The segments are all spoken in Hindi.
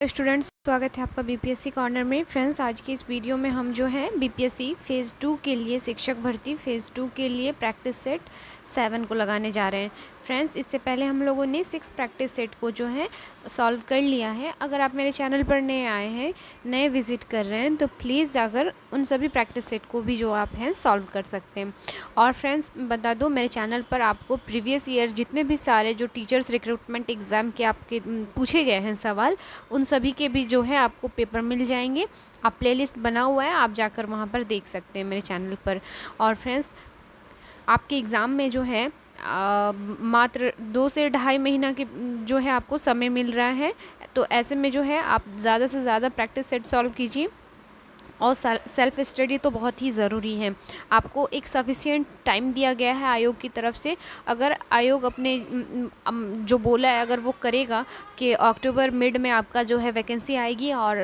स्टूडेंट्स, स्वागत है आपका बीपीएससी कॉर्नर में। फ्रेंड्स, आज की इस वीडियो में हम जो है बीपीएससी फ़ेज़ 2 के लिए शिक्षक भर्ती फ़ेज़ 2 के लिए प्रैक्टिस सेट 7 को लगाने जा रहे हैं। फ्रेंड्स, इससे पहले हम लोगों ने 6 प्रैक्टिस सेट को जो है सॉल्व कर लिया है। अगर आप मेरे चैनल पर नए आए हैं, नए विजिट कर रहे हैं, तो प्लीज़ जाकर उन सभी प्रैक्टिस सेट को भी जो आप हैं सॉल्व कर सकते हैं। और फ्रेंड्स, बता दो, मेरे चैनल पर आपको प्रीवियस ईयर जितने भी सारे जो टीचर्स रिक्रूटमेंट एग्ज़ाम के आपके पूछे गए हैं सवाल, उन सभी के भी जो है आपको पेपर मिल जाएंगे। आप प्लेलिस्ट बना हुआ है, आप जाकर वहाँ पर देख सकते हैं मेरे चैनल पर। और फ्रेंड्स, आपके एग्ज़ाम में जो है मात्र 2 से ढाई महीना की जो है आपको समय मिल रहा है। तो ऐसे में जो है आप ज़्यादा से ज़्यादा प्रैक्टिस सेट सॉल्व कीजिए। और सेल्फ स्टडी तो बहुत ही ज़रूरी है। आपको एक सफिशिएंट टाइम दिया गया है आयोग की तरफ से। अगर आयोग अपने जो बोला है, अगर वो करेगा कि अक्टूबर मिड में आपका जो है वैकेंसी आएगी और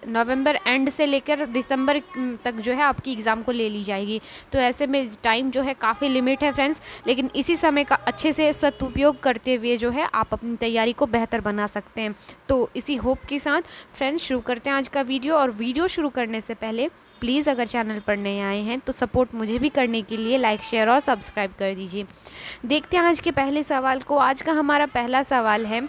नवंबर एंड से लेकर दिसंबर तक जो है आपकी एग्ज़ाम को ले ली जाएगी, तो ऐसे में टाइम जो है काफ़ी लिमिट है फ्रेंड्स। लेकिन इसी समय का अच्छे से सदुपयोग करते हुए जो है आप अपनी तैयारी को बेहतर बना सकते हैं। तो इसी होप के साथ फ्रेंड्स शुरू करते हैं आज का वीडियो। और वीडियो शुरू करने से पहले प्लीज़ अगर चैनल पर नए आए हैं तो सपोर्ट मुझे भी करने के लिए लाइक, शेयर और सब्सक्राइब कर दीजिए। देखते हैं आज के पहले सवाल को। आज का हमारा पहला सवाल है,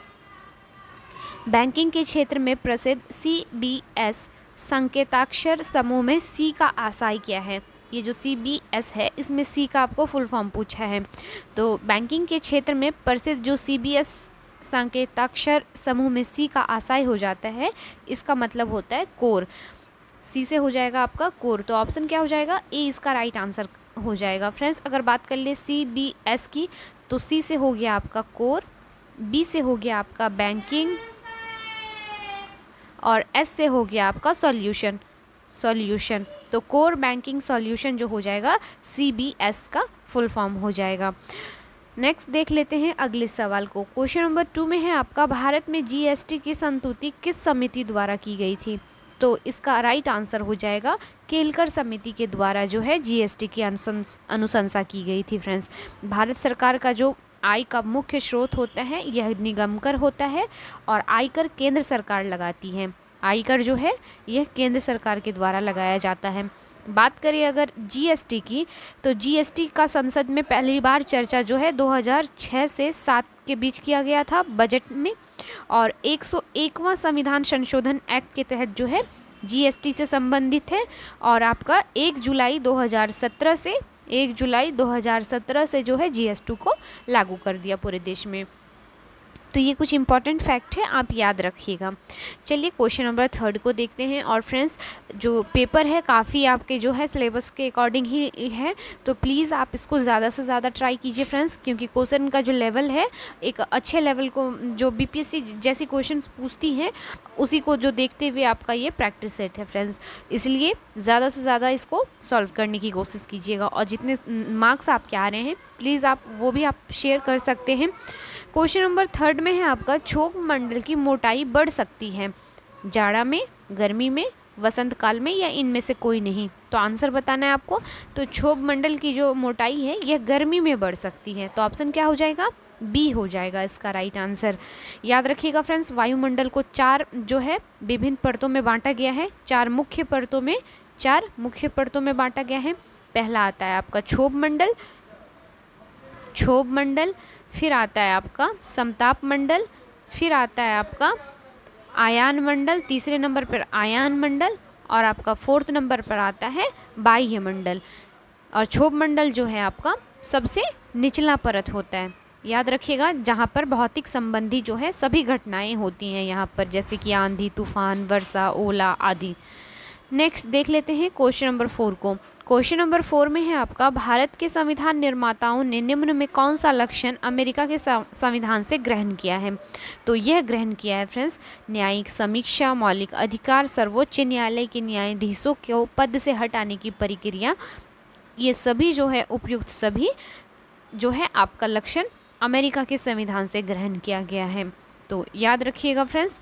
बैंकिंग के क्षेत्र में प्रसिद्ध CBS संकेताक्षर समूह में C का आशय क्या है। ये जो CBS है, इसमें C का आपको फुल फॉर्म पूछा है। तो बैंकिंग के क्षेत्र में प्रसिद्ध जो CBS संकेताक्षर समूह में C का आशय हो जाता है, इसका मतलब होता है कोर। C से हो जाएगा आपका कोर। तो ऑप्शन क्या हो जाएगा, A इसका राइट आंसर हो जाएगा। फ्रेंड्स, अगर बात कर ले CBS की, तो C से हो गया आपका कोर, B से हो गया आपका बैंकिंग और S से हो गया आपका सॉल्यूशन। तो कोर बैंकिंग सॉल्यूशन जो हो जाएगा CBS का फुल फॉर्म हो जाएगा। नेक्स्ट देख लेते हैं अगले सवाल को। क्वेश्चन नंबर 2 में है आपका, भारत में GST की संस्तुति किस समिति द्वारा की गई थी। तो इसका राइट आंसर हो जाएगा केलकर समिति के द्वारा जो है GST की अनुशंसा की गई थी। फ्रेंड्स, भारत सरकार का जो आय का मुख्य स्रोत होता है यह निगम कर होता है और आयकर केंद्र सरकार लगाती है। आयकर जो है यह केंद्र सरकार के द्वारा लगाया जाता है। बात करें अगर GST की, तो GST का संसद में पहली बार चर्चा जो है 2006 से 7 के बीच किया गया था बजट में। और 101वां संविधान संशोधन एक्ट के तहत जो है GST से संबंधित है। और आपका 1 जुलाई 2017 से जो है GST को लागू कर दिया पूरे देश में। तो ये कुछ इंपॉर्टेंट फैक्ट है, आप याद रखिएगा। चलिए क्वेश्चन नंबर 3 को देखते हैं। और फ्रेंड्स, जो पेपर है काफ़ी आपके जो है सिलेबस के अकॉर्डिंग ही है, तो प्लीज़ आप इसको ज़्यादा से ज़्यादा ट्राई कीजिए फ्रेंड्स, क्योंकि क्वेश्चन का जो लेवल है एक अच्छे लेवल को जो BPSC जैसी क्वेश्चन पूछती हैं उसी को जो देखते हुए आपका ये प्रैक्टिस सेट है फ्रेंड्स। इसलिए ज़्यादा से ज़्यादा इसको सॉल्व करने की कोशिश कीजिएगा। और जितने मार्क्स आपके आ रहे हैं प्लीज़ आप वो भी आप शेयर कर सकते हैं। क्वेश्चन नंबर 3 में है आपका, क्षोभ मंडल की मोटाई बढ़ सकती है जाड़ा में, गर्मी में, वसंत काल में या इनमें से कोई नहीं। तो आंसर बताना है आपको। तो क्षोभ मंडल की जो मोटाई है यह गर्मी में बढ़ सकती है। तो ऑप्शन क्या हो जाएगा, B हो जाएगा इसका राइट आंसर। याद रखिएगा फ्रेंड्स, वायुमंडल को 4 जो है विभिन्न परतों में बांटा गया है। 4 मुख्य परतों में बांटा गया है। पहला आता है आपका क्षोभ मंडल, फिर आता है आपका समताप मंडल, फिर आता है आपका आयान मंडल, तीसरे नंबर पर आयान मंडल, और आपका 4th नंबर पर आता है बाह्य मंडल। और क्षोभ मंडल जो है आपका सबसे निचला परत होता है। याद रखिएगा, जहाँ पर भौतिक संबंधी जो है सभी घटनाएं होती हैं यहाँ पर, जैसे कि आंधी, तूफान, वर्षा, ओला आदि। नेक्स्ट देख लेते हैं क्वेश्चन नंबर 4 को। क्वेश्चन नंबर 4 में है आपका, भारत के संविधान निर्माताओं ने निम्न में कौन सा लक्षण अमेरिका के संविधान से ग्रहण किया है। तो यह ग्रहण किया है फ्रेंड्स, न्यायिक समीक्षा, मौलिक अधिकार, सर्वोच्च न्यायालय के न्यायाधीशों को पद से हटाने की प्रक्रिया। ये सभी जो है उपयुक्त सभी जो है आपका लक्षण अमेरिका के संविधान से ग्रहण किया गया है। तो याद रखिएगा फ्रेंड्स।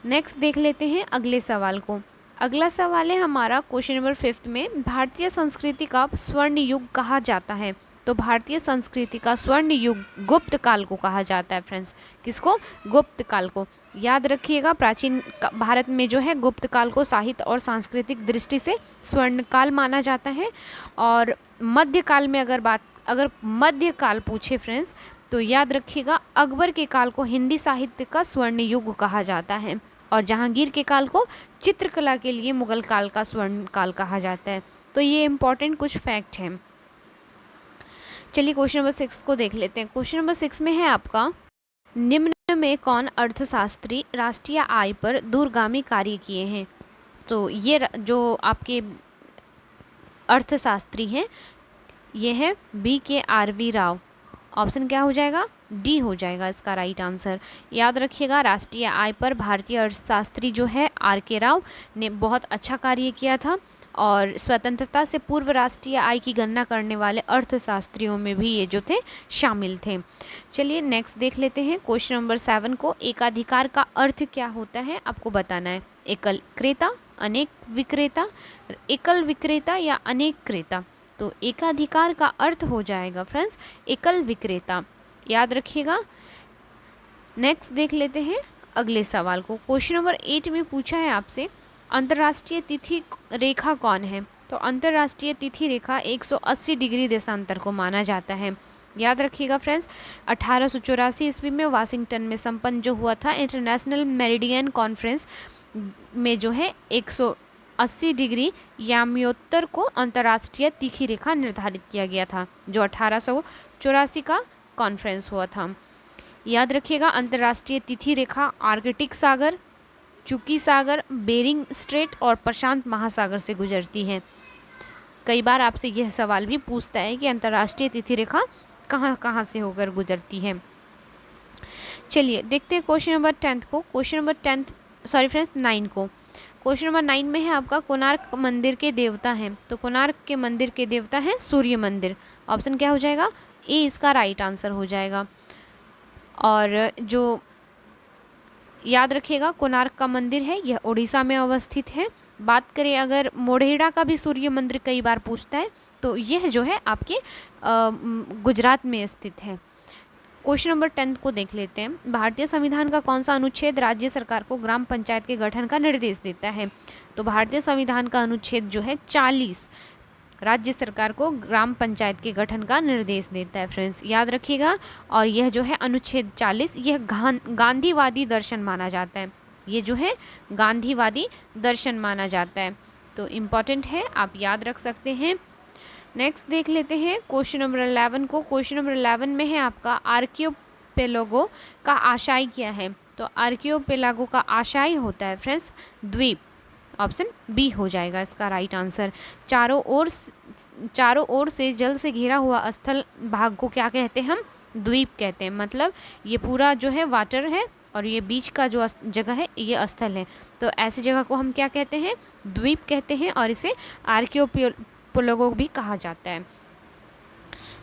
नेक्स्ट देख लेते हैं अगले सवाल को। अगला सवाल है हमारा क्वेश्चन नंबर 5 में, भारतीय संस्कृति का स्वर्ण युग कहा जाता है। तो भारतीय संस्कृति का स्वर्ण युग गुप्त काल को कहा जाता है फ्रेंड्स। किसको? गुप्त काल को। याद रखिएगा, प्राचीन भारत में जो है गुप्त काल को साहित्य और सांस्कृतिक दृष्टि से स्वर्ण काल माना जाता है। और मध्यकाल में अगर मध्यकाल पूछे फ्रेंड्स तो याद रखिएगा, अकबर के काल को हिंदी साहित्य का स्वर्ण युग कहा जाता है और जहांगीर के काल को चित्रकला के लिए मुगल काल का स्वर्ण काल कहा जाता है। तो ये इंपॉर्टेंट कुछ फैक्ट हैं। चलिए क्वेश्चन नंबर 6 को देख लेते हैं। क्वेश्चन नंबर 6 में है आपका, निम्न में कौन अर्थशास्त्री राष्ट्रीय आय पर दूरगामी कार्य किए हैं? तो ये जो आपके अर्थशास्त्री हैं ये है BKRV राव। ऑप्शन क्या हो जाएगा? डी हो जाएगा इसका राइट आंसर। याद रखिएगा, राष्ट्रीय आय पर भारतीय अर्थशास्त्री जो है RK राव ने बहुत अच्छा कार्य किया था और स्वतंत्रता से पूर्व राष्ट्रीय आय की गणना करने वाले अर्थशास्त्रियों में भी ये जो थे शामिल थे। चलिए नेक्स्ट देख लेते हैं क्वेश्चन नंबर 7 को। एकाधिकार का अर्थ क्या होता है आपको बताना है। एकल क्रेता, अनेक विक्रेता, एकल विक्रेता या अनेक क्रेता? तो एकाधिकार का अर्थ हो जाएगा फ्रेंड्स एकल विक्रेता। याद रखिएगा। नेक्स्ट देख लेते हैं अगले सवाल को। क्वेश्चन नंबर 8 में पूछा है आपसे, अंतर्राष्ट्रीय तिथि रेखा कौन है? तो अंतर्राष्ट्रीय तिथि रेखा 180 डिग्री देशांतर को माना जाता है। याद रखिएगा फ्रेंड्स, 1884 ईस्वी में वाशिंगटन में संपन्न जो हुआ था इंटरनेशनल मेरिडियन कॉन्फ्रेंस में जो है 180 डिग्री याम्योत्तर को अंतर्राष्ट्रीय तिथि रेखा निर्धारित किया गया था, जो 1884 का कॉन्फ्रेंस हुआ था। याद रखिएगा, अंतर्राष्ट्रीय तिथि रेखा आर्कटिक सागर, चुकी सागर, बेरिंग स्ट्रेट और प्रशांत महासागर से गुजरती है। कई बार आपसे यह सवाल भी पूछता है कि अंतर्राष्ट्रीय तिथि रेखा कहाँ कहाँ से होकर गुजरती है। चलिए देखते हैं क्वेश्चन नंबर 10 को। क्वेश्चन नंबर 9 को। क्वेश्चन नंबर 9 में है आपका, कोणार्क मंदिर के देवता हैं। तो कोणार्क के मंदिर के देवता हैं सूर्य मंदिर। ऑप्शन क्या हो जाएगा? ए इसका राइट आंसर हो जाएगा। और जो याद रखिएगा, कोणार्क का मंदिर है यह उड़ीसा में अवस्थित है। बात करें अगर मोढेरा का भी सूर्य मंदिर कई बार पूछता है, तो यह जो है आपके गुजरात में स्थित है। क्वेश्चन नंबर 10 को देख लेते हैं। भारतीय संविधान का कौन सा अनुच्छेद राज्य सरकार को ग्राम पंचायत के गठन का निर्देश देता है? तो भारतीय संविधान का अनुच्छेद जो है 40 राज्य सरकार को ग्राम पंचायत के गठन का निर्देश देता है फ्रेंड्स। याद रखिएगा। और यह जो है अनुच्छेद 40 यह गांधीवादी दर्शन माना जाता है। ये जो है गांधीवादी दर्शन माना जाता है, तो इम्पॉर्टेंट है, आप याद रख सकते हैं। नेक्स्ट देख लेते हैं क्वेश्चन नंबर 11 को। क्वेश्चन नंबर 11 में है आपका, आर्कियोपेलागो का आशय क्या है? तो आर्कियोपेलागो का आशय होता है फ्रेंड्स द्वीप। ऑप्शन बी हो जाएगा इसका राइट आंसर। चारों ओर से जल से घिरा हुआ स्थल भाग को क्या कहते हैं हम? द्वीप कहते हैं। मतलब ये पूरा जो है वाटर है और ये बीच का जो जगह है ये स्थल है, तो ऐसी जगह को हम क्या कहते हैं? द्वीप कहते हैं और इसे आर्कियोपेलागो भी कहा जाता है।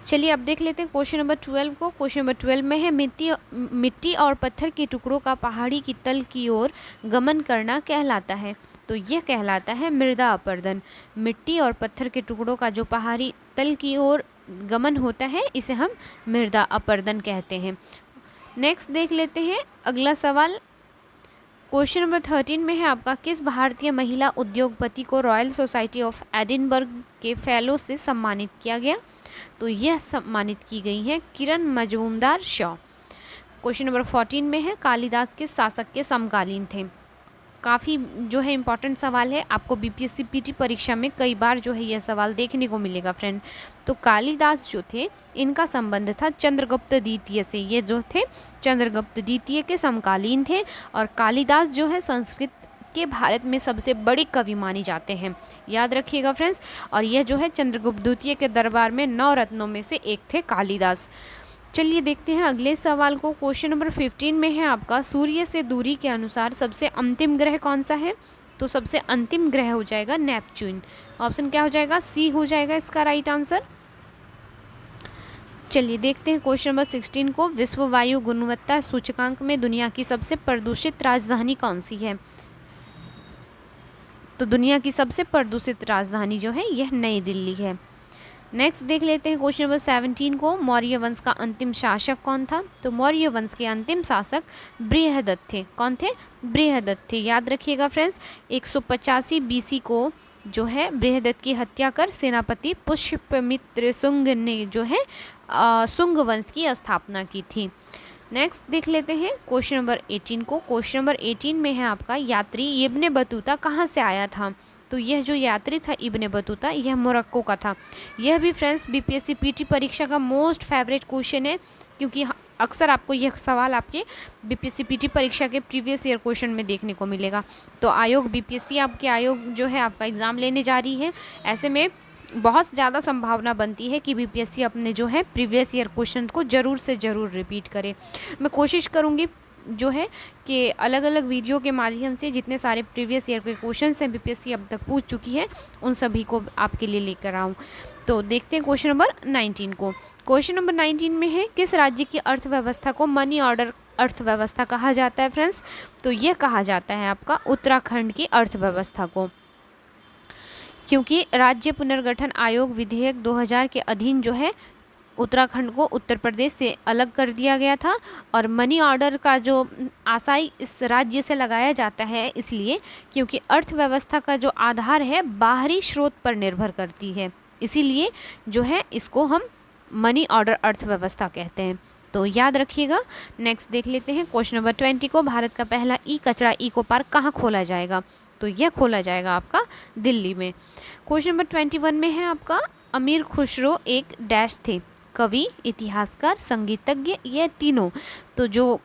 चलिए अब देख लेते हैं क्वेश्चन नंबर 12 को। क्वेश्चन नंबर 12 में है, मिट्टी और पत्थर के टुकड़ों का पहाड़ी की तल की ओर गमन करना कहलाता है। तो यह कहलाता है मृदा अपरदन। मिट्टी और पत्थर के टुकड़ों का जो पहाड़ी तल की ओर गमन होता है इसे हम मृदा अपरदन कहते हैं। नेक्स्ट देख लेते हैं अगला सवाल। क्वेश्चन नंबर 13 में है आपका, किस भारतीय महिला उद्योगपति को रॉयल सोसाइटी ऑफ एडिनबर्ग के फेलो से सम्मानित किया गया? तो यह सम्मानित की गई है किरण मजूमदार शॉ। क्वेश्चन नंबर 14 में है, कालिदास के शासक के समकालीन थे। काफ़ी जो है इम्पॉर्टेंट सवाल है, आपको BPSC PT परीक्षा में कई बार जो है यह सवाल देखने को मिलेगा फ्रेंड। तो कालिदास जो थे इनका संबंध था चंद्रगुप्त द्वितीय से। ये जो थे चंद्रगुप्त द्वितीय के समकालीन थे और कालिदास जो है संस्कृत के भारत में सबसे बड़े कवि माने जाते हैं। याद रखिएगा फ्रेंड्स। और यह जो है चंद्रगुप्त द्वितीय के दरबार में 9 रत्नों में से एक थे कालिदास। चलिए देखते हैं अगले सवाल को। क्वेश्चन नंबर 15 में है आपका, सूर्य से दूरी के अनुसार सबसे अंतिम ग्रह कौन सा है? तो सबसे अंतिम ग्रह हो जाएगा नेपच्यून। ऑप्शन क्या हो जाएगा? सी हो जाएगा इसका राइट आंसर। चलिए देखते हैं क्वेश्चन नंबर 16 को। विश्व वायु गुणवत्ता सूचकांक में दुनिया की सबसे प्रदूषित राजधानी कौन सी है? तो दुनिया की सबसे प्रदूषित राजधानी जो है यह नई दिल्ली है। नेक्स्ट देख लेते हैं क्वेश्चन नंबर 17 को, मौर्य वंश का अंतिम शासक कौन था? तो मौर्य वंश के अंतिम शासक बृहदत्त थे। कौन थे? बृहदत्त थे। याद रखिएगा फ्रेंड्स, 185 बीसी को जो है बृहदत्त की हत्या कर सेनापति पुष्यमित्र शुंग ने जो है शुंग वंश की स्थापना की थी। नेक्स्ट देख लेते हैं क्वेश्चन नंबर 18 को। क्वेश्चन नंबर 18 में है आपका, यात्री इब्ने बतूता कहाँ से आया था? तो यह जो यात्री था इब्ने बतूता, यह मोरक्को का था। यह भी फ्रेंड्स बीपीएससी पीटी परीक्षा का मोस्ट फेवरेट क्वेश्चन है, क्योंकि अक्सर आपको यह सवाल आपके बीपीएससी पीटी परीक्षा के प्रीवियस ईयर क्वेश्चन में देखने को मिलेगा। तो आयोग बीपीएससी आपके आयोग जो है आपका एग्ज़ाम लेने जा रही है, ऐसे में बहुत ज़्यादा संभावना बनती है कि बीपीएससी अपने जो है प्रीवियस ईयर क्वेश्चन को ज़रूर से ज़रूर रिपीट करे। मैं कोशिश करूँगी जो है कि अलग अलग वीडियो के माध्यम से जितने सारे प्रीवियस ईयर के क्वेश्चन हैं बीपीएससी अब तक पूछ चुकी है, उन सभी को आपके लिए लेकर आऊँ। तो देखते हैं क्वेश्चन नंबर 19 को। क्वेश्चन नंबर 19 में है, किस राज्य की अर्थव्यवस्था को मनी ऑर्डर अर्थव्यवस्था कहा जाता है फ्रेंड्स? तो यह कहा जाता है आपका उत्तराखंड की अर्थव्यवस्था को, क्योंकि राज्य पुनर्गठन आयोग विधेयक 2000 के अधीन जो है उत्तराखंड को उत्तर प्रदेश से अलग कर दिया गया था, और मनी ऑर्डर का जो आशय इस राज्य से लगाया जाता है इसलिए क्योंकि अर्थव्यवस्था का जो आधार है बाहरी स्रोत पर निर्भर करती है, इसीलिए जो है इसको हम मनी ऑर्डर अर्थव्यवस्था कहते हैं। तो याद रखिएगा। नेक्स्ट देख लेते हैं क्वेश्चन नंबर 20 को, भारत का पहला ई कचरा इको पार्क कहाँ खोला जाएगा? तो यह खोला जाएगा आपका दिल्ली में। क्वेश्चन नंबर 21 में है आपका, अमीर खुसरो एक डैश थे, कवि, इतिहासकार, संगीतज्ञ, ये तीनों। तो जो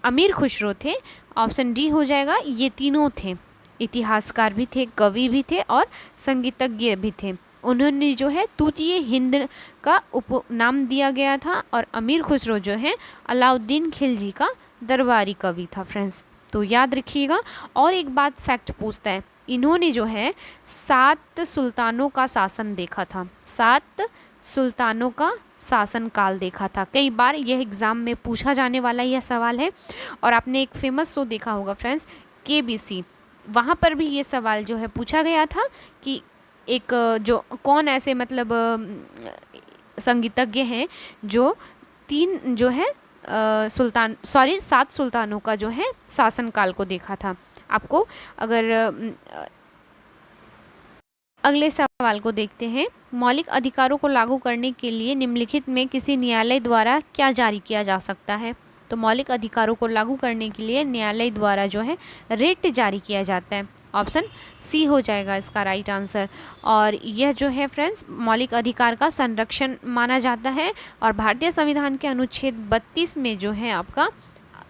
अमीर खुसरो थे, ऑप्शन डी हो जाएगा, ये तीनों थे, इतिहासकार भी थे, कवि भी थे और संगीतज्ञ भी थे। उन्होंने जो है तूतीय हिंद का उपनाम दिया गया था, और अमीर खुसरो जो है अलाउद्दीन खिलजी का दरबारी कवि था फ्रेंड्स। तो याद रखिएगा। और एक बात फैक्ट पूछता है, इन्होंने जो है 7 सुल्तानों का शासन देखा था, 7 सुल्तानों का शासन काल देखा था। कई बार यह एग्ज़ाम में पूछा जाने वाला यह सवाल है, और आपने एक फेमस शो देखा होगा फ्रेंड्स, केबीसी, वहाँ पर भी ये सवाल जो है पूछा गया था कि एक जो कौन ऐसे मतलब संगीतज्ञ हैं जो 7 सुल्तानों का जो है शासनकाल को देखा था। आपको अगर अगले सवाल को देखते हैं, मौलिक अधिकारों को लागू करने के लिए निम्नलिखित में किसी न्यायालय द्वारा क्या जारी किया जा सकता है? तो मौलिक अधिकारों को लागू करने के लिए न्यायालय द्वारा जो है रिट जारी किया जाता है। ऑप्शन सी हो जाएगा इसका राइट आंसर। और यह जो है फ्रेंड्स मौलिक अधिकार का संरक्षण माना जाता है, और भारतीय संविधान के अनुच्छेद 32 में जो है आपका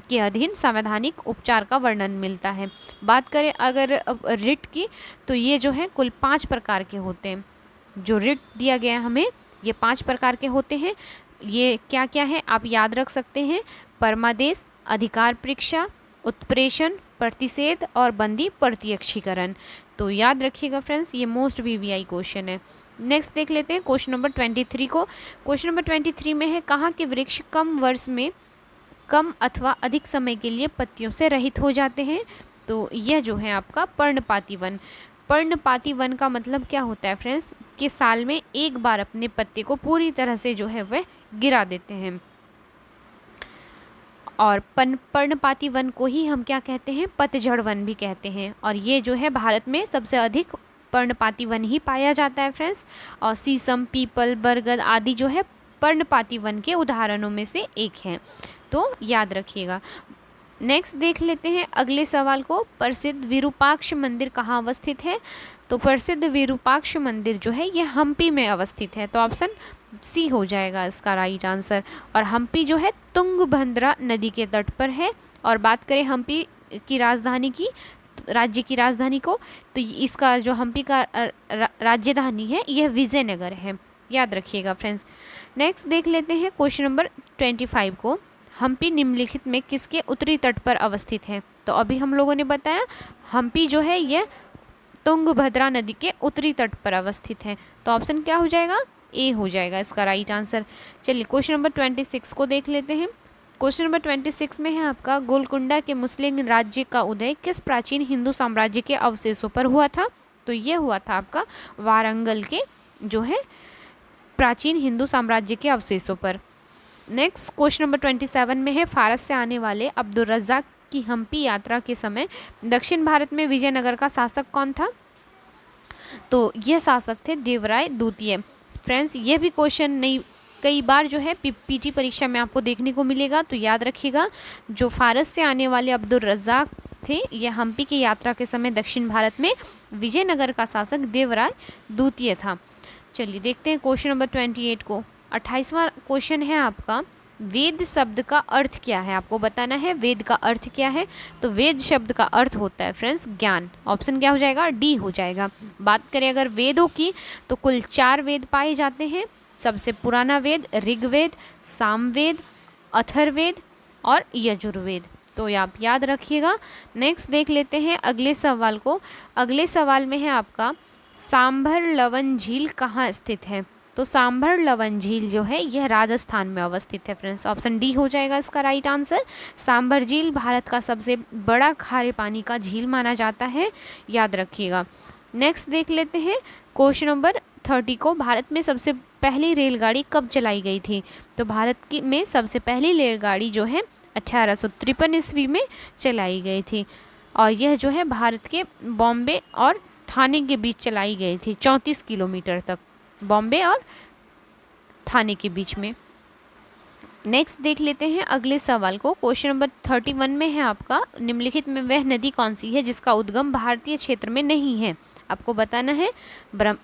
के अधीन संवैधानिक उपचार का वर्णन मिलता है। बात करें अगर रिट की, तो ये जो है कुल 5 प्रकार के होते हैं। जो रिट दिया गया है हमें, ये 5 प्रकार के होते हैं। ये क्या क्या है आप याद रख सकते हैं, परमादेश, अधिकार परीक्षा, उत्प्रेषण, प्रतिषेध और बंदी प्रत्यक्षीकरण। तो याद रखिएगा फ्रेंड्स, ये मोस्ट वीवीआई क्वेश्चन है। नेक्स्ट देख लेते हैं क्वेश्चन नंबर 23 को। क्वेश्चन नंबर 23 में है, कहाँ के वृक्ष कम वर्ष में कम अथवा अधिक समय के लिए पत्तियों से रहित हो जाते हैं? तो यह जो है आपका पर्णपाती वन। पर्णपाती वन का मतलब क्या होता है फ्रेंड्स, कि साल में एक बार अपने पत्ते को पूरी तरह से जो है वह गिरा देते हैं। और पर्णपाती वन को ही हम क्या कहते हैं, पतझड़ वन भी कहते हैं। और ये जो है भारत में सबसे अधिक पर्णपाती वन ही पाया जाता है फ्रेंड्स। और शीशम, पीपल, बरगद आदि जो है पर्णपाती वन के उदाहरणों में से एक हैं। तो याद रखिएगा। नेक्स्ट देख लेते हैं अगले सवाल को, प्रसिद्ध विरूपाक्ष मंदिर कहाँ अवस्थित है? तो प्रसिद्ध विरूपाक्ष मंदिर जो है ये हम्पी में अवस्थित है। तो ऑप्शन सी हो जाएगा इसका राइट आंसर। और हम्पी जो है तुंगभद्रा नदी के तट पर है। और बात करें हम्पी की राजधानी की, राज्य की राजधानी को, तो इसका जो हम्पी का राजधानी है यह विजयनगर है। याद रखिएगा फ्रेंड्स। नेक्स्ट देख लेते हैं क्वेश्चन नंबर 25 को, हम्पी निम्नलिखित में किसके उत्तरी तट पर अवस्थित है? तो अभी हम लोगों ने बताया हम्पी जो है यह तुंगभद्रा नदी के उत्तरी तट पर अवस्थित है। तो ऑप्शन क्या हो जाएगा, ए हो जाएगा इसका राइट आंसर। चलिए क्वेश्चन नंबर 26 को देख लेते हैं। क्वेश्चन नंबर 26 में है आपका, गोलकुंडा के मुस्लिम राज्य का उदय किस प्राचीन हिंदू साम्राज्य के अवशेषों पर हुआ था? तो ये हुआ था आपका वारंगल के जो है प्राचीन हिंदू साम्राज्य के अवशेषों पर। नेक्स्ट क्वेश्चन नंबर 27 में है, फारस से आने वाले अब्दुल रज़्ज़ाक़ की हम्पी यात्रा के समय दक्षिण भारत में विजयनगर का शासक कौन था? तो यह शासक थे देवराय द्वितीय। फ्रेंड्स, ये भी क्वेश्चन नहीं कई बार जो है पीटी परीक्षा में आपको देखने को मिलेगा, तो याद रखिएगा, जो फारस से आने वाले अब्दुल रज़्ज़ाक़ थे, यह हम्पी की यात्रा के समय दक्षिण भारत में विजयनगर का शासक देवराय द्वितीय था। चलिए देखते हैं क्वेश्चन नंबर 28 को। 28वां क्वेश्चन है आपका, वेद शब्द का अर्थ क्या है? आपको बताना है वेद का अर्थ क्या है। तो वेद शब्द का अर्थ होता है फ्रेंड्स ज्ञान। ऑप्शन क्या हो जाएगा? डी हो जाएगा। बात करें अगर वेदों की, तो कुल 4 वेद पाए जाते हैं। सबसे पुराना वेद ऋग्वेद, सामवेद, अथर्ववेद और यजुर्वेद। तो ये आप याद रखिएगा। नेक्स्ट देख लेते हैं अगले सवाल को। अगले सवाल में है आपका, सांभर लवन झील कहाँ स्थित है? तो सांभर लवन झील जो है यह राजस्थान में अवस्थित है फ्रेंड्स। ऑप्शन डी हो जाएगा इसका राइट आंसर। सांभर झील भारत का सबसे बड़ा खारे पानी का झील माना जाता है, याद रखिएगा। नेक्स्ट देख लेते हैं क्वेश्चन नंबर 30 को। भारत में सबसे पहली रेलगाड़ी कब चलाई गई थी? तो भारत की में सबसे पहली रेलगाड़ी जो है 1853 ईस्वी में चलाई गई थी, और यह जो है भारत के बॉम्बे और थाने के बीच चलाई गई थी, 34 किलोमीटर तक बॉम्बे और थाने के बीच में। नेक्स्ट देख लेते हैं अगले सवाल को। क्वेश्चन नंबर 31 में है आपका, निम्नलिखित में वह नदी कौन सी है जिसका उद्गम भारतीय क्षेत्र में नहीं है? आपको बताना है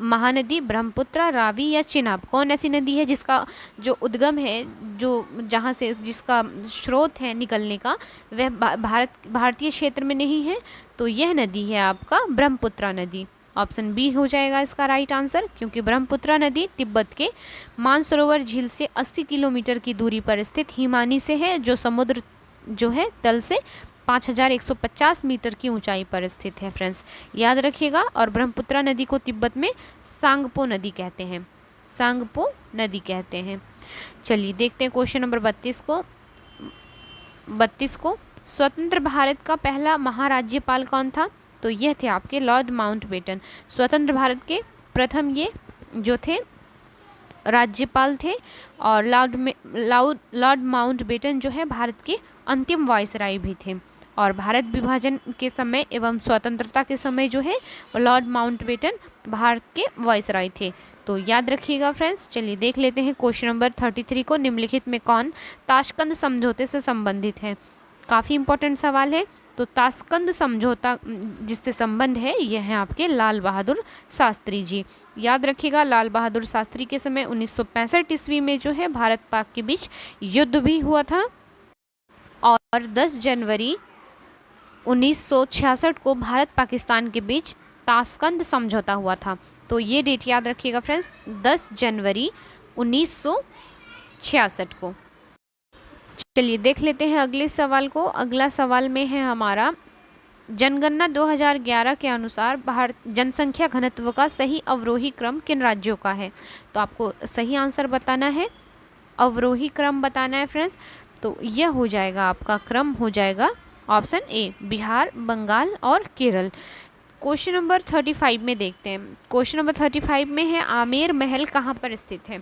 महानदी, ब्रह्मपुत्र, रावी या चिनाब। कौन ऐसी नदी है जिसका जो उद्गम है, जो जहाँ से जिसका स्रोत है निकलने का, वह भारतीय क्षेत्र में नहीं है? तो यह नदी है आपका ब्रह्मपुत्र नदी। ऑप्शन बी हो जाएगा इसका राइट आंसर, क्योंकि ब्रह्मपुत्र नदी तिब्बत के मानसरोवर झील से 80 किलोमीटर की दूरी पर स्थित हिमानी से है, जो समुद्र जो है तल से 5150 मीटर की ऊंचाई पर स्थित है फ्रेंड्स, याद रखिएगा। और ब्रह्मपुत्र नदी को तिब्बत में सांगपो नदी कहते हैं, सांगपो नदी कहते हैं। चलिए देखते हैं क्वेश्चन नंबर 32 को। स्वतंत्र भारत का पहला महाराज्यपाल कौन था? तो यह थे आपके लॉर्ड माउंटबेटन। स्वतंत्र भारत के प्रथम ये जो थे राज्यपाल थे, और लॉर्ड माउंटबेटन जो है भारत के अंतिम वायसराय भी थे। और भारत विभाजन के समय एवं स्वतंत्रता के समय जो है लॉर्ड माउंटबेटन भारत के वायसराय थे, तो याद रखिएगा फ्रेंड्स। चलिए देख लेते हैं क्वेश्चन नंबर 33 को। निम्नलिखित में कौन ताशकंद समझौते से संबंधित है? काफ़ी इंपॉर्टेंट सवाल है। तो ताशकंद समझौता जिससे संबंध है यह है आपके लाल बहादुर शास्त्री जी, याद रखिएगा। लाल बहादुर शास्त्री के समय 1965 ईस्वी में जो है भारत पाक के बीच युद्ध भी हुआ था, और 10 जनवरी 1966 को भारत पाकिस्तान के बीच ताशकंद समझौता हुआ था। तो ये डेट याद रखिएगा फ्रेंड्स, 10 जनवरी 1966 को। चलिए देख लेते हैं अगले सवाल को। अगला सवाल में है हमारा, जनगणना 2011 के अनुसार भारत जनसंख्या घनत्व का सही अवरोही क्रम किन राज्यों का है? तो आपको सही आंसर बताना है, अवरोही क्रम बताना है फ्रेंड्स। तो यह हो जाएगा आपका क्रम हो जाएगा ऑप्शन ए, बिहार, बंगाल और केरल। क्वेश्चन नंबर 35 में देखते हैं। क्वेश्चन नंबर 35 में है, आमेर महल कहाँ पर स्थित है?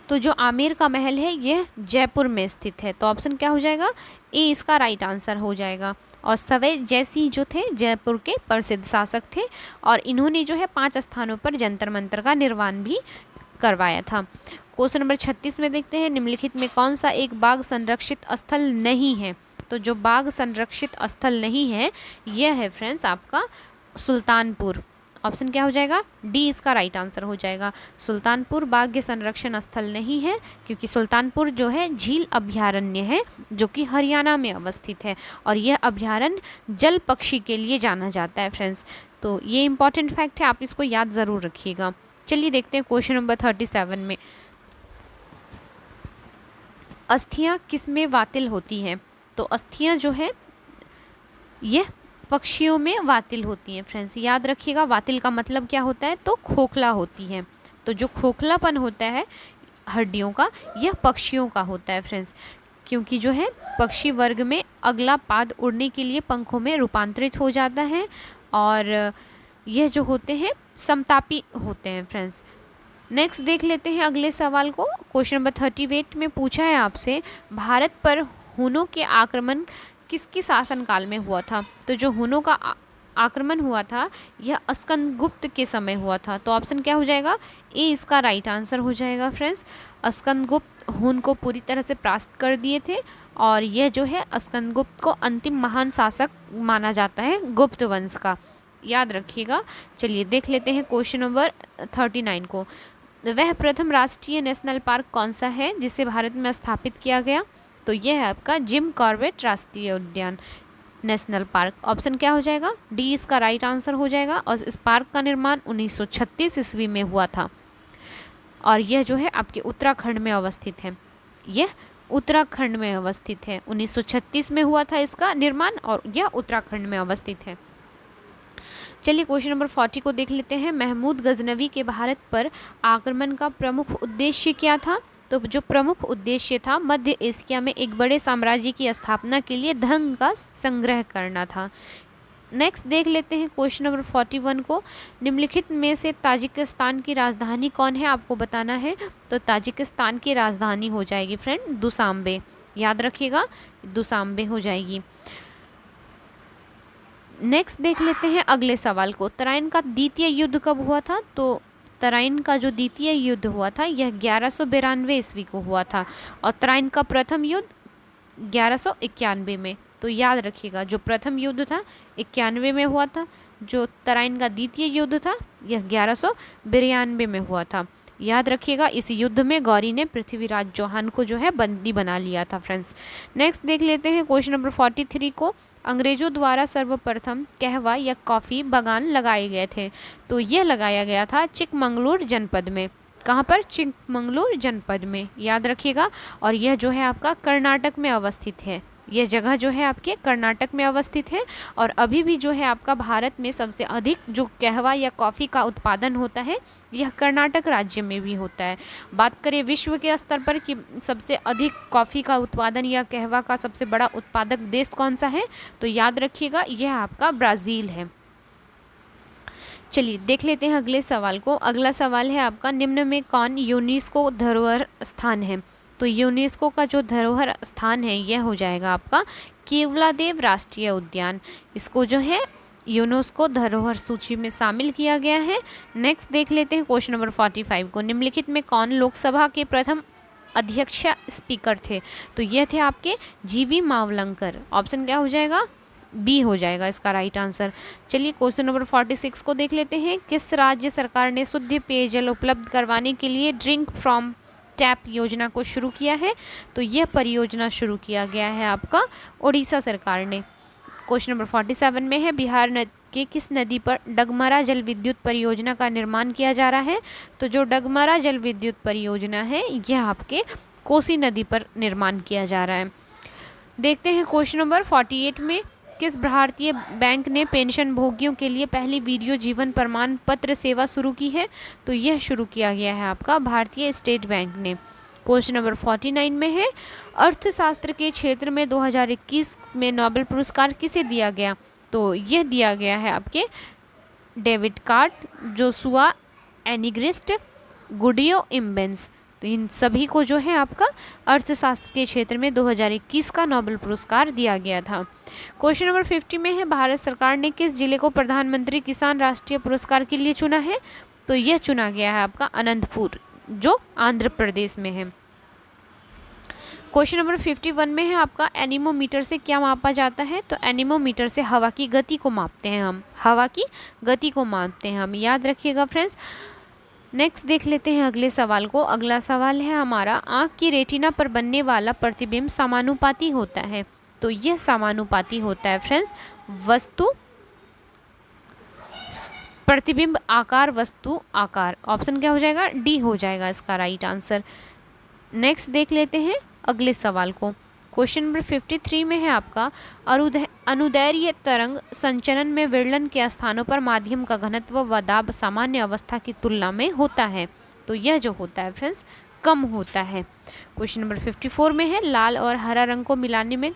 तो जो आमेर का महल है यह जयपुर में स्थित है, तो ऑप्शन क्या हो जाएगा? ए इसका राइट आंसर हो जाएगा। और सवै जयसिंह जो थे जयपुर के प्रसिद्ध शासक थे, और इन्होंने जो है 5 स्थानों पर जंतर मंतर का निर्माण भी करवाया था। क्वेश्चन नंबर 36 में देखते हैं, निम्नलिखित में कौन सा एक बाघ संरक्षित स्थल नहीं है? तो जो बाघ संरक्षित स्थल नहीं है यह है फ्रेंड्स आपका सुल्तानपुर। ऑप्शन क्या हो जाएगा? डी इसका राइट आंसर हो जाएगा। सुल्तानपुर बाघ संरक्षण स्थल नहीं है, क्योंकि सुल्तानपुर जो है झील अभयारण्य है जो कि हरियाणा में अवस्थित है, और यह अभयारण्य जल पक्षी के लिए जाना जाता है फ्रेंड्स। तो ये इंपॉर्टेंट फैक्ट है, आप इसको याद ज़रूर रखिएगा। चलिए देखते हैं क्वेश्चन नंबर 37 में, अस्थियाँ किस में वातिल होती हैं? तो अस्थियाँ जो है यह पक्षियों में वातिल होती हैं फ्रेंड्स, याद रखिएगा। वातिल का मतलब क्या होता है? तो खोखला होती है। तो जो खोखलापन होता है हड्डियों का यह पक्षियों का होता है फ्रेंड्स, क्योंकि जो है पक्षी वर्ग में अगला पाद उड़ने के लिए पंखों में रूपांतरित हो जाता है, और यह जो होते हैं समतापी होते हैं फ्रेंड्स। नेक्स्ट देख लेते हैं अगले सवाल को। क्वेश्चन नंबर 38 में पूछा है आपसे, भारत पर हुनों के आक्रमण किसके शासनकाल में हुआ था? तो जो हुनों का आक्रमण हुआ था यह स्कंदगुप्त के समय हुआ था। तो ऑप्शन क्या हो जाएगा? ए इसका राइट आंसर हो जाएगा फ्रेंड्स। स्कंदगुप्त हुन को पूरी तरह से परास्त कर दिए थे और यह जो है स्कंदगुप्त को अंतिम महान शासक माना जाता है गुप्त वंश का, याद रखिएगा। चलिए देख लेते हैं क्वेश्चन नंबर 39 को। वह प्रथम राष्ट्रीय नेशनल पार्क कौन सा है जिसे भारत में स्थापित किया गया? तो यह है आपका जिम कॉर्बेट राष्ट्रीय उद्यान नेशनल पार्क। ऑप्शन क्या हो जाएगा? डी इसका राइट आंसर हो जाएगा। और इस पार्क का निर्माण 1936 ईस्वी में हुआ था और यह जो है आपके उत्तराखंड में अवस्थित है। यह उत्तराखंड में अवस्थित है। 1936 में हुआ था इसका निर्माण और यह उत्तराखंड में अवस्थित है। चलिए क्वेश्चन नंबर 40 को देख लेते हैं। महमूद गजनवी के भारत पर आक्रमण का प्रमुख उद्देश्य क्या था? तो जो प्रमुख उद्देश्य था मध्य एशिया में एक बड़े साम्राज्य की स्थापना के लिए धन का संग्रह करना था। नेक्स्ट देख लेते हैं क्वेश्चन नंबर 41 को। निम्नलिखित में से ताजिकिस्तान की राजधानी कौन है? आपको बताना है। तो ताजिकिस्तान की राजधानी हो जाएगी फ्रेंड दुशांबे, याद रखिएगा दुशांबे हो जाएगी। नेक्स्ट देख लेते हैं अगले सवाल को। तराइन का द्वितीय युद्ध कब हुआ था? तो तराइन का जो द्वितीय युद्ध हुआ था यह 1192 ईस्वी को हुआ था और तराइन का प्रथम युद्ध 1191 में। तो याद रखिएगा जो प्रथम युद्ध था 91 में हुआ था, जो तराइन का द्वितीय युद्ध था यह 1192 में हुआ था, याद रखिएगा। इस युद्ध में गौरी ने पृथ्वीराज चौहान को जो है बंदी बना लिया था फ्रेंड्स। नेक्स्ट देख लेते हैं क्वेश्चन नंबर 43 को। अंग्रेजों द्वारा सर्वप्रथम कहवा या कॉफ़ी बागान लगाए गए थे। तो यह लगाया गया था चिकमंगलूर जनपद में। कहाँ पर? चिकमंगलूर जनपद में, याद रखिएगा। और यह जो है आपका कर्नाटक में अवस्थित है। यह जगह जो है आपके कर्नाटक में अवस्थित है और अभी भी जो है आपका भारत में सबसे अधिक जो कहवा या कॉफ़ी का उत्पादन होता है यह कर्नाटक राज्य में भी होता है। बात करें विश्व के स्तर पर कि सबसे अधिक कॉफ़ी का उत्पादन या कहवा का सबसे बड़ा उत्पादक देश कौन सा है? तो याद रखिएगा यह आपका ब्राज़ील है। चलिए देख लेते हैं अगले सवाल को। अगला सवाल है आपका, निम्न में कौन यूनेस्को धरोहर स्थान है? तो यूनेस्को का जो धरोहर स्थान है यह हो जाएगा आपका केवलादेव राष्ट्रीय उद्यान। इसको जो है यूनेस्को धरोहर सूची में शामिल किया गया है। नेक्स्ट देख लेते हैं क्वेश्चन नंबर 45 को। निम्नलिखित में कौन लोकसभा के प्रथम अध्यक्ष स्पीकर थे? तो यह थे आपके जीवी मावलंकर। ऑप्शन क्या हो जाएगा? बी हो जाएगा इसका राइट आंसर। चलिए क्वेश्चन नंबर 46 को देख लेते हैं। किस राज्य सरकार ने शुद्ध पेयजल उपलब्ध करवाने के लिए ड्रिंक फ्रॉम टैप योजना को शुरू किया है? तो यह परियोजना शुरू किया गया है आपका ओडिशा सरकार ने। क्वेश्चन नंबर 47 में है, बिहार के किस नदी पर डगमरा जल विद्युत परियोजना का निर्माण किया जा रहा है? तो जो डगमरा जल विद्युत परियोजना है यह आपके कोसी नदी पर निर्माण किया जा रहा है। देखते हैं क्वेश्चन नंबर 48 में, किस भारतीय बैंक ने पेंशन भोगियों के लिए पहली वीडियो जीवन प्रमाण पत्र सेवा शुरू की है? तो यह शुरू किया गया है आपका भारतीय स्टेट बैंक ने। क्वेश्चन नंबर 49 में है, अर्थशास्त्र के क्षेत्र में 2021 में नोबेल पुरस्कार किसे दिया गया? तो यह दिया गया है आपके डेविड कार्ट, जोशुआ एनिग्रिस्ट, गुडियो इम्बेंस। तो इन सभी को जो है आपका अर्थशास्त्र के क्षेत्र में 2021 का नोबेल पुरस्कार दिया गया था। क्वेश्चन नंबर 50 में है, भारत सरकार ने किस जिले को प्रधानमंत्री किसान राष्ट्रीय पुरस्कार के लिए चुना है? तो यह चुना गया है आपका अनंतपुर, जो आंध्र प्रदेश में है। क्वेश्चन नंबर 51 में है आपका, एनीमोमीटर से क्या मापा जाता है? तो एनीमोमीटर से हवा की गति को मापते हैं हम, हवा की गति को मापते हैं हम, याद रखिएगा फ्रेंड्स। नेक्स्ट देख लेते हैं अगले सवाल को। अगला सवाल है हमारा, आँख की रेटिना पर बनने वाला प्रतिबिंब समानुपाती होता है। तो यह समानुपाती होता है फ्रेंड्स वस्तु प्रतिबिंब आकार वस्तु आकार। ऑप्शन क्या हो जाएगा? डी हो जाएगा इसका राइट आंसर। नेक्स्ट देख लेते हैं अगले सवाल को। क्वेश्चन नंबर 53 में है आपका, अनुदैर्घ्य तरंग संचरण में विरलन के स्थानों पर माध्यम का घनत्व व दाब सामान्य अवस्था की तुलना में होता है। तो यह जो होता है फ्रेंड्स कम होता है। क्वेश्चन नंबर 54 में है, लाल और हरा रंग को मिलाने में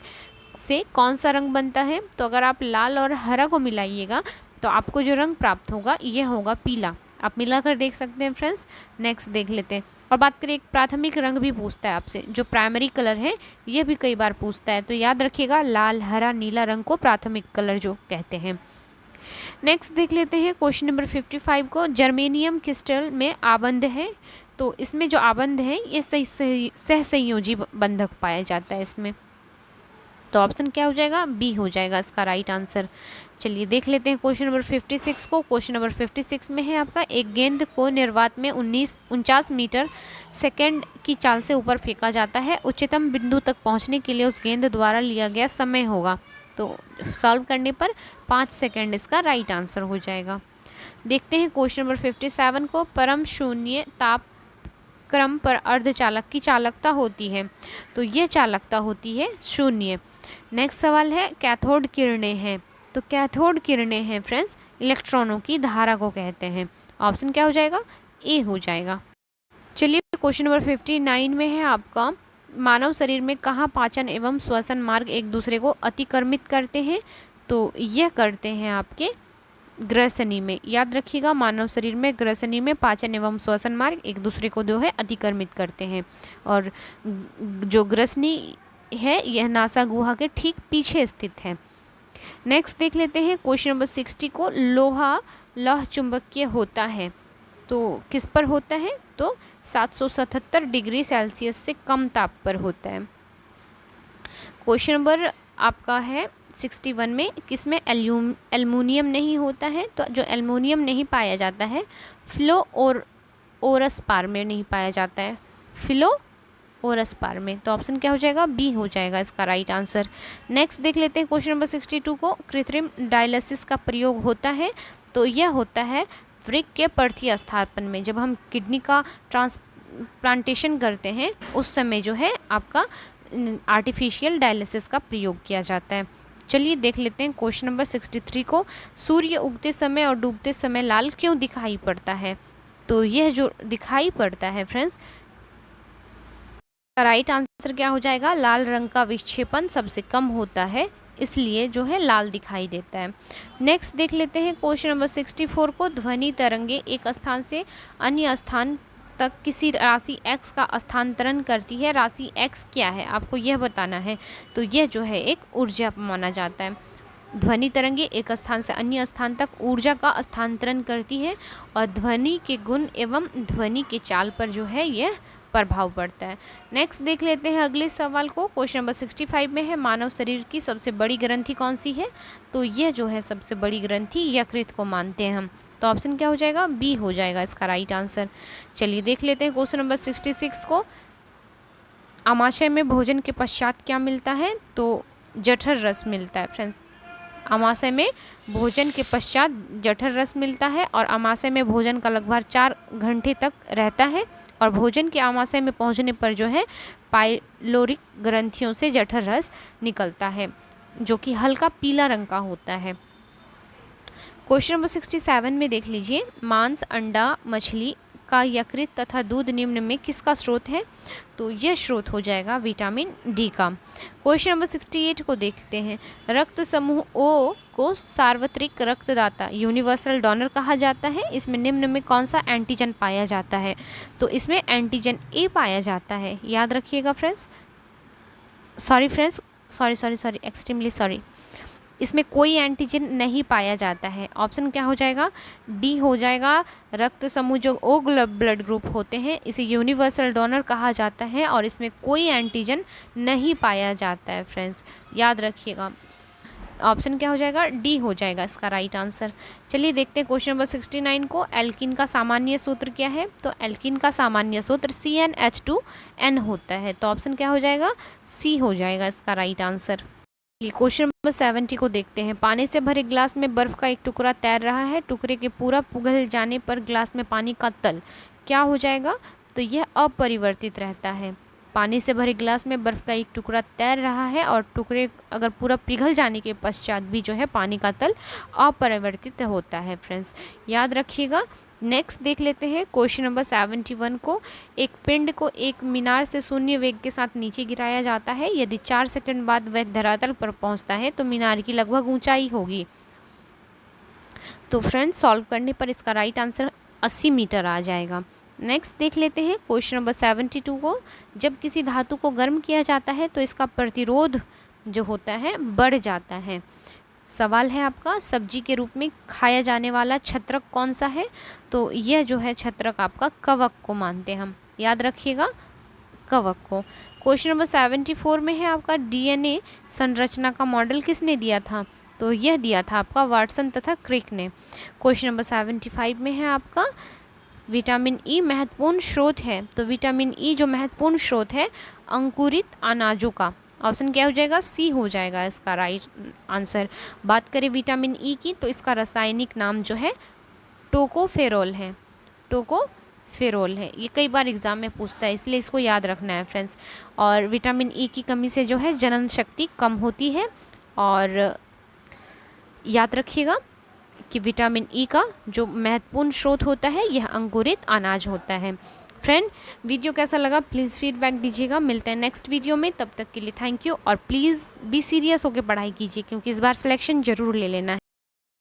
से कौन सा रंग बनता है? तो अगर आप लाल और हरा को मिलाइएगा तो आपको जो रंग प्राप्त होगा यह होगा पीला। आप मिलाकर देख सकते हैं फ्रेंड्स। नेक्स्ट देख लेते हैं। और बात करें, एक प्राथमिक रंग भी पूछता है आपसे, जो प्राइमरी कलर है ये भी कई बार पूछता है, तो याद रखिएगा लाल, हरा, नीला रंग को प्राथमिक कलर जो कहते हैं। नेक्स्ट देख लेते हैं क्वेश्चन नंबर 55 को। जर्मेनियम क्रिस्टल में आबंध है, तो इसमें जो आबंध है ये सहसंयोजी बंधक पाया जाता है इसमें, तो ऑप्शन क्या हो जाएगा, बी हो जाएगा इसका राइट आंसर। चलिए देख लेते हैं क्वेश्चन नंबर 56 को। क्वेश्चन नंबर 56 में है आपका, एक गेंद को निर्वात में 49 मीटर सेकेंड की चाल से ऊपर फेंका जाता है, उच्चतम बिंदु तक पहुंचने के लिए उस गेंद द्वारा लिया गया समय होगा, तो सॉल्व करने पर 5 सेकेंड इसका राइट आंसर हो जाएगा। देखते हैं क्वेश्चन नंबर 57 को। परम शून्य ताप क्रम पर अर्धचालक की चालकता होती है, तो यह चालकता होती है शून्य। नेक्स्ट सवाल है, कैथोड किरणें हैं, तो कैथोड किरणें हैं फ्रेंड्स इलेक्ट्रॉनों की धारा को कहते हैं, ऑप्शन क्या हो जाएगा, ए हो जाएगा। चलिए क्वेश्चन नंबर 59 में है आपका, मानव शरीर में कहाँ पाचन एवं श्वसन मार्ग एक दूसरे को अतिक्रमित करते हैं, तो यह करते हैं आपके ग्रसनी में। याद रखिएगा, मानव शरीर में ग्रसनी में पाचन एवं श्वसन मार्ग एक दूसरे को जो है अतिक्रमित करते हैं, और जो ग्रसनी है यह नासा गुहा के ठीक पीछे स्थित है। नेक्स्ट देख लेते हैं क्वेश्चन नंबर 60 को। लोहा लौह चुंबकीय होता है, तो किस पर होता है, तो 777 डिग्री सेल्सियस से कम ताप पर होता है। क्वेश्चन नंबर आपका है 61 में, किसमें एल्युमिनियम नहीं होता है, तो जो एल्युमिनियम नहीं पाया जाता है फ्लो और ओरसपार में नहीं पाया जाता है, फ्लो ओरसपार में, तो ऑप्शन क्या हो जाएगा, बी हो जाएगा इसका राइट आंसर। नेक्स्ट देख लेते हैं क्वेश्चन नंबर 62 को। कृत्रिम डायलिसिस का प्रयोग होता है, तो यह होता है वृक्क के प्रतिस्थापन में, जब हम किडनी का ट्रांसप्लांटेशन करते हैं उस समय जो है आपका आर्टिफिशियल डायलिसिस का प्रयोग किया जाता है। चलिए देख लेते हैं क्वेश्चन नंबर 63 को। सूर्य उगते समय और डूबते समय लाल क्यों दिखाई पड़ता है, तो यह जो दिखाई पड़ता है फ्रेंड्स, राइट आंसर क्या हो जाएगा, लाल रंग का विक्षेपण सबसे कम होता है, इसलिए जो है लाल दिखाई देता है। नेक्स्ट देख लेते हैं क्वेश्चन नंबर 64 को। ध्वनि तरंगे एक स्थान से अन्य स्थान तक किसी राशि x का स्थानांतरण करती है, राशि x क्या है आपको यह बताना है, तो यह जो है एक ऊर्जा माना जाता है। ध्वनि तरंगे एक स्थान से अन्य स्थान तक ऊर्जा का स्थानांतरण करती है, और ध्वनि के गुण एवं ध्वनि के चाल पर जो है यह प्रभाव पड़ता है। नेक्स्ट देख लेते हैं अगले सवाल को। क्वेश्चन नंबर 65 में है, मानव शरीर की सबसे बड़ी ग्रंथि कौन सी है, तो यह जो है सबसे बड़ी ग्रंथि यकृत को मानते हैं हम, तो ऑप्शन क्या हो जाएगा, बी हो जाएगा इसका राइट आंसर। चलिए देख लेते हैं क्वेश्चन नंबर 66 को। आमाशय में भोजन के पश्चात क्या मिलता है, तो जठर रस मिलता है फ्रेंड्स। आमाशय में भोजन के पश्चात जठर रस मिलता है, और आमाशय में भोजन का लगभग 4 घंटे तक रहता है, और भोजन के आमाशय में पहुंचने पर जो है पाइलोरिक ग्रंथियों से जठर रस निकलता है, जो कि हल्का पीला रंग का होता है। क्वेश्चन नंबर 67 में देख लीजिए, मांस, अंडा, मछली का यकृत तथा दूध निम्न में किसका स्रोत है, तो यह स्रोत हो जाएगा विटामिन डी का। क्वेश्चन नंबर 68 को देखते हैं। रक्त समूह ओ को सार्वत्रिक रक्तदाता यूनिवर्सल डोनर कहा जाता है, इसमें निम्न में कौन सा एंटीजन पाया जाता है, तो इसमें एंटीजन ए पाया जाता है। याद रखिएगा फ्रेंड्स, सॉरी एक्सट्रीमली सॉरी, इसमें कोई एंटीजन नहीं पाया जाता है, ऑप्शन क्या हो जाएगा, डी हो जाएगा। रक्त समूह जो ओ ब्लड ग्रुप होते हैं इसे यूनिवर्सल डोनर कहा जाता है, और इसमें कोई एंटीजन नहीं पाया जाता है फ्रेंड्स, याद रखिएगा। ऑप्शन क्या हो जाएगा, डी हो जाएगा इसका राइट आंसर। चलिए देखते हैं क्वेश्चन नंबर 69 को। एल्कीन का सामान्य सूत्र क्या है, तो एल्कीन का सामान्य सूत्र CnH2n होता है, तो ऑप्शन क्या हो जाएगा, सी हो जाएगा इसका राइट आंसर। क्वेश्चन नंबर 70 को देखते हैं। पानी से भरे गिलास में बर्फ का एक टुकड़ा तैर रहा है, टुकड़े के पूरा पिघल जाने पर गिलास में पानी का तल क्या हो जाएगा, तो यह अपरिवर्तित रहता है। पानी से भरे गिलास में बर्फ़ का एक टुकड़ा तैर रहा है, और टुकड़े अगर पूरा पिघल जाने के पश्चात भी जो है पानी का तल अपरिवर्तित होता है फ्रेंड्स, याद रखिएगा। नेक्स्ट देख लेते हैं क्वेश्चन नंबर 71 को। एक पिंड को एक मीनार से शून्य वेग के साथ नीचे गिराया जाता है, यदि 4 सेकंड बाद वह धरातल पर पहुंचता है तो मीनार की लगभग ऊंचाई होगी। तो फ्रेंड्स सॉल्व करने पर इसका राइट आंसर 80 मीटर आ जाएगा। नेक्स्ट देख लेते हैं क्वेश्चन नंबर 72 को। जब किसी धातु को गर्म किया जाता है तो इसका प्रतिरोध जो होता है बढ़ जाता है। सवाल है आपका, सब्जी के रूप में खाया जाने वाला छत्रक कौन सा है? तो यह जो है छत्रक आपका कवक को मानते हैं हम, याद रखिएगा कवक को। क्वेश्चन नंबर 74 में है आपका, डीएनए संरचना का मॉडल किसने दिया था? तो यह दिया था आपका वाटसन तथा क्रिक ने। क्वेश्चन नंबर 75 में है आपका, विटामिन ई महत्वपूर्ण स्रोत है। तो विटामिन ई जो महत्वपूर्ण स्रोत है अंकुरित अनाजों का, ऑप्शन क्या हो जाएगा? सी हो जाएगा इसका राइट आंसर। बात करें विटामिन ई की तो इसका रासायनिक नाम जो है टोकोफेरोल है, टोकोफेरोल है। ये कई बार एग्जाम में पूछता है, इसलिए इसको याद रखना है फ्रेंड्स। और विटामिन ई की कमी से जो है जनन शक्ति कम होती है। और याद रखिएगा कि विटामिन ई का जो महत्वपूर्ण स्रोत होता है यह अंकुरित अनाज होता है। फ्रेंड, वीडियो कैसा लगा प्लीज़ फीडबैक दीजिएगा। मिलते हैं नेक्स्ट वीडियो में, तब तक के लिए थैंक यू। और प्लीज़ बी सीरियस होकर पढ़ाई कीजिए क्योंकि इस बार सिलेक्शन ज़रूर ले लेना है।